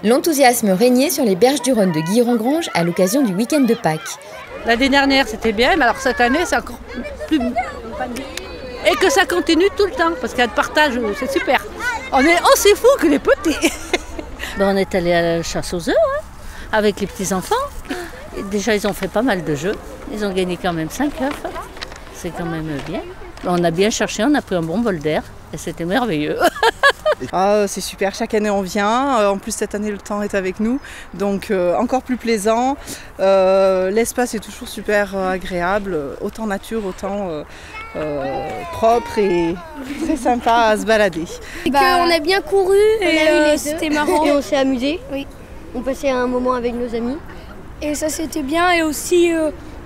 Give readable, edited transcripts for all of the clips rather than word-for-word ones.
L'enthousiasme régnait sur les berges du Rhône de Guilherand-Granges à l'occasion du week-end de Pâques. L'année dernière, c'était bien, mais alors cette année, c'est encore plus... Et que ça continue tout le temps, parce qu'il y a de partage, c'est super. On est aussi fous que les petits. On est allé à la chasse aux œufs, avec les petits-enfants. Déjà, ils ont fait pas mal de jeux. Ils ont gagné quand même 5 œufs. C'est quand même bien. On a bien cherché, on a pris un bon bol d'air. Et c'était merveilleux. C'est super, chaque année on vient. En plus cette année le temps est avec nous. Donc encore plus plaisant. L'espace est toujours super agréable. Autant nature, autant propre et très sympa à se balader. On a bien couru et c'était marrant. Et on s'est amusé. Oui. On passait un moment avec nos amis. Et ça c'était bien et aussi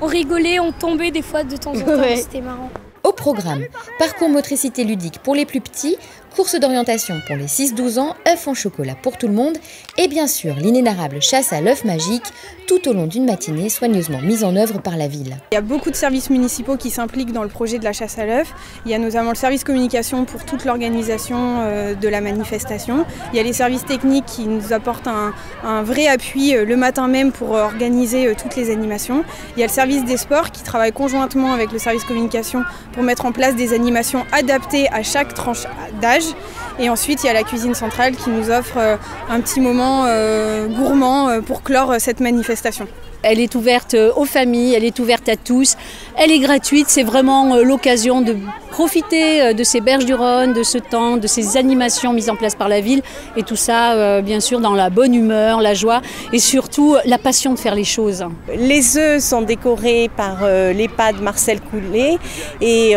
on rigolait, on tombait des fois de temps en temps, c'était marrant. Au programme, parcours motricité ludique pour les plus petits, course d'orientation pour les 6-12 ans, œufs en chocolat pour tout le monde et bien sûr l'inénarrable chasse à l'œuf magique tout au long d'une matinée soigneusement mise en œuvre par la ville. Il y a beaucoup de services municipaux qui s'impliquent dans le projet de la chasse à l'œuf. Il y a notamment le service communication pour toute l'organisation de la manifestation. Il y a les services techniques qui nous apportent un vrai appui le matin même pour organiser toutes les animations. Il y a le service des sports qui travaille conjointement avec le service communication pour mettre en place des animations adaptées à chaque tranche d'âge. Et ensuite, il y a la cuisine centrale qui nous offre un petit moment gourmand pour clore cette manifestation. Elle est ouverte aux familles, elle est ouverte à tous, elle est gratuite, c'est vraiment l'occasion de profiter de ces berges du Rhône, de ce temps, de ces animations mises en place par la ville et tout ça bien sûr dans la bonne humeur, la joie et surtout la passion de faire les choses. Les œufs sont décorés par l'EHPAD Marcel Coulet et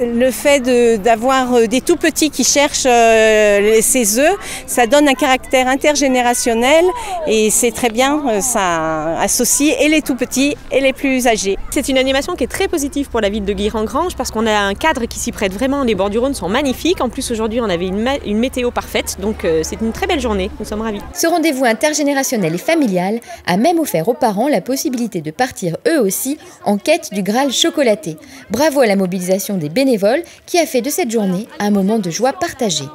le fait d'avoir des tout petits qui cherchent ces œufs, ça donne un caractère intergénérationnel et c'est très bien, ça associe et les tout petits et les plus âgés. C'est une animation qui est très positive pour la ville de Guilherand-Granges parce qu'on a un cadre qui s'y prête vraiment, les bords du Rhône sont magnifiques. En plus aujourd'hui on avait une météo parfaite, donc c'est une très belle journée, nous sommes ravis. Ce rendez-vous intergénérationnel et familial a même offert aux parents la possibilité de partir eux aussi en quête du Graal chocolaté. Bravo à la mobilisation des bénévoles qui a fait de cette journée un moment de joie partagée.